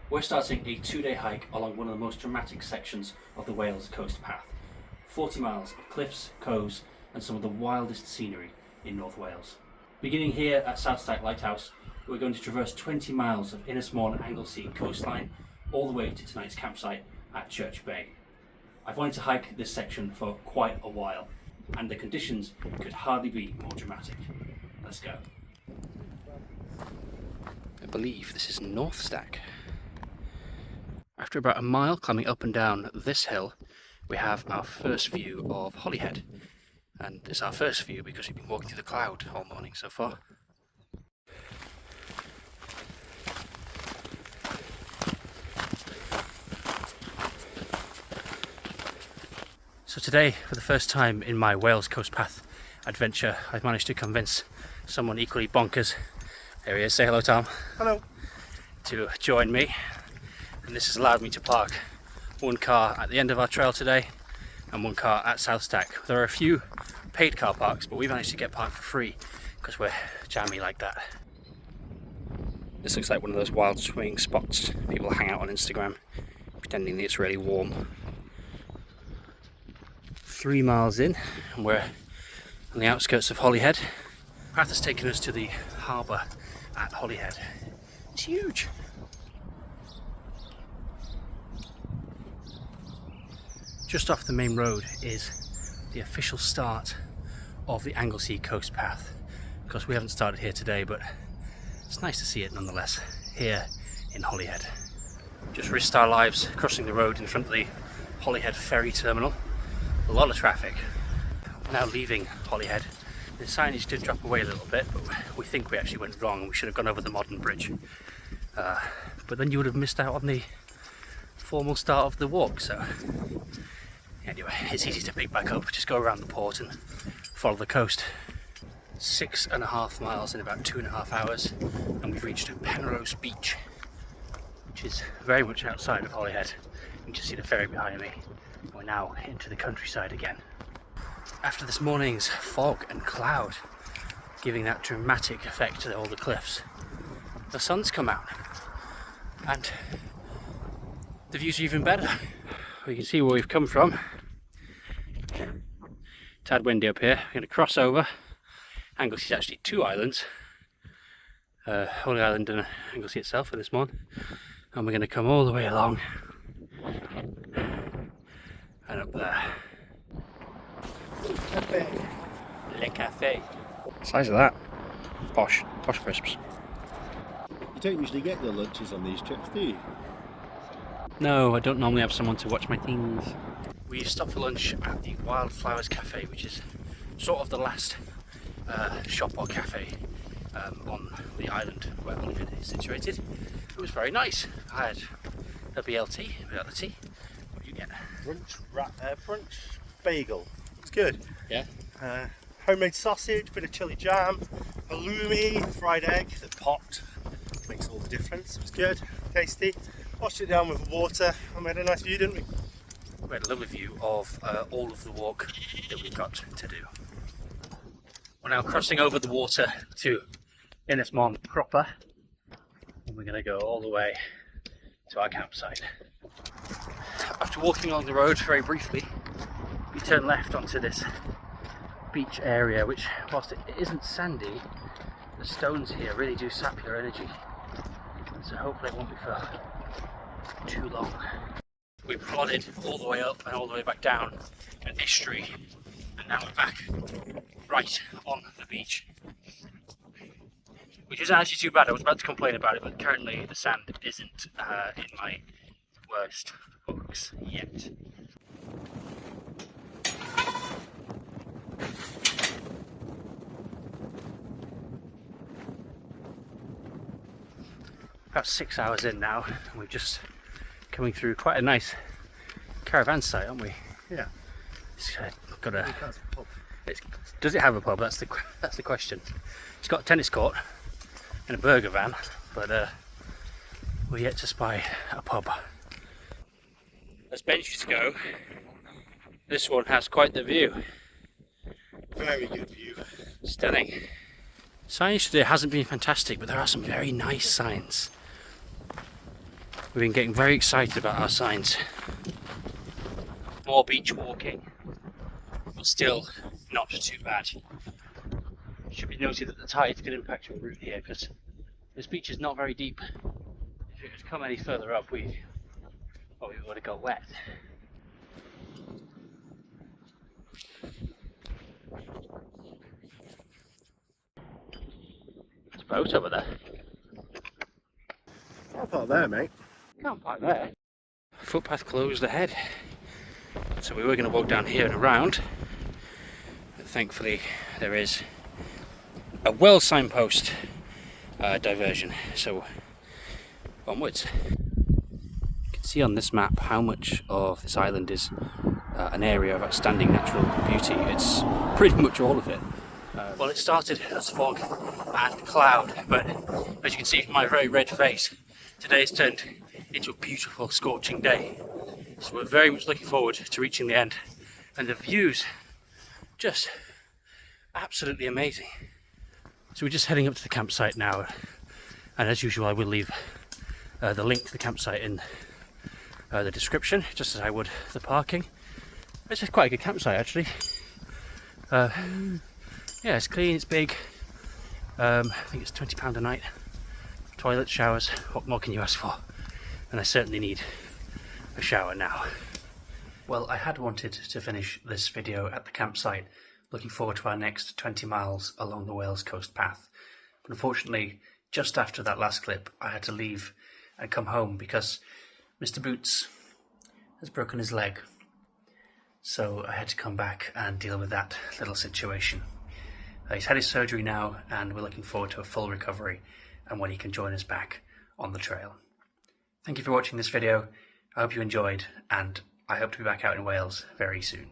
We're starting a 2-day hike along one of the most dramatic sections of the Wales coast path. 40 miles of cliffs, coves and some of the wildest scenery in North Wales. Beginning here at South Stack Lighthouse, we're going to traverse 20 miles of Ynysmôn Anglesey coastline all the way to tonight's campsite at Church Bay. I've wanted to hike this section for quite a while and the conditions could hardly be more dramatic. Let's go. I believe this is North Stack. After about a mile climbing up and down this hill, we have our first view of Holyhead. And it's our first view because we've been walking through the cloud all morning so far. So today, for the first time in my Wales Coast Path adventure, I've managed to convince someone equally bonkers, there he is, say hello Tom. Hello. To join me. And this has allowed me to park one car at the end of our trail today and one car at South Stack. There are a few paid car parks, but we managed to get parked for free because we're jammy like that. This looks like one of those wild swimming spots people hang out on Instagram pretending that it's really warm. 3 miles in and we're on the outskirts of Holyhead. The path has taken us to the harbour at Holyhead. It's huge. Just off the main road is the official start of the Anglesey coast path. Of course we haven't started here today, but it's nice to see it nonetheless here in Holyhead. Just risked our lives crossing the road in front of the Holyhead ferry terminal. A lot of traffic. We're now leaving Holyhead. The signage did drop away a little bit, but we think we actually went wrong. We should have gone over the modern bridge. But then you would have missed out on the formal start of the walk, so anyway, it's easy to pick back up. Just go around the port and follow the coast. 6.5 miles in about 2.5 hours, and we've reached Penrhos beach, which is very much outside of Holyhead. You can just see the ferry behind me. We're now into the countryside again. After this morning's fog and cloud, giving that dramatic effect to all the cliffs, the sun's come out, and the views are even better. We can see where we've come from. Tad windy up here. We're going to cross over. Anglesey is actually 2 islands. Holy Island and Anglesey itself for this one. And we're going to come all the way along and up there. Cafe. Le Cafe. Size of that. Posh crisps. You don't usually get your lunches on these trips, do you? No, I don't normally have someone to watch my things. We stopped for lunch at the Wildflowers Cafe, which is sort of the last shop or cafe on the island where Holyhead is situated. It was very nice. I had a BLT without the tea. What did you get? Brunch bagel. It's good. Yeah. Homemade sausage, bit of chili jam, halloumi, fried egg that popped. Makes all the difference. It was good, tasty. Washed it down with water and we had a nice view, didn't we? We had a lovely view of all of the walk that we've got to do. We're now crossing over the water to Ynysmôn proper, and we're going to go all the way to our campsite. After walking along the road very briefly, we turn left onto this beach area, which, whilst it isn't sandy, the stones here really do sap your energy, so hopefully it won't be for too long. We plodded all the way up and all the way back down an estuary, and now we're back right on the beach, which isn't actually too bad. I was about to complain about it, but currently the sand isn't in my worst books yet. About 6 hours in now, and we're just coming through quite a nice caravan site, aren't we? Yeah. It's got a. Does it have a pub? That's the question. It's got a tennis court and a burger van, but we're yet to spy a pub. As benches go, this one has quite the view. Very good view. Stunning. Signage today hasn't been fantastic, but there are some very nice signs. We've been getting very excited about our signs. More beach walking, but still not too bad. It should be noted that the tides can impact your route here because this beach is not very deep. If it had come any further up, we would have got wet. There's a boat over there. Can't park there, mate. Can't park there. Footpath closed ahead. So we were going to walk down here and around. But thankfully there is a well signpost diversion. So onwards. You can see on this map how much of this island is an area of outstanding natural beauty. It's pretty much all of it. Well, it started as fog and cloud, but as you can see from my very red face, today has turned into a beautiful scorching day. So we're very much looking forward to reaching the end, and the views just absolutely amazing. So we're just heading up to the campsite now, and as usual I will leave the link to the campsite in the description, just as I would the parking. It's just quite a good campsite actually. Yeah, it's clean, it's big. I think it's £20 a night. Toilet, showers, what more can you ask for? And I certainly need a shower now. Well, I had wanted to finish this video at the campsite, looking forward to our next 20 miles along the Wales coast path. But unfortunately, just after that last clip, I had to leave and come home because Mr. Boots has broken his leg. So I had to come back and deal with that little situation. He's had his surgery now, and we're looking forward to a full recovery and when he can join us back on the trail. Thank you for watching this video. I hope you enjoyed, and I hope to be back out in Wales very soon.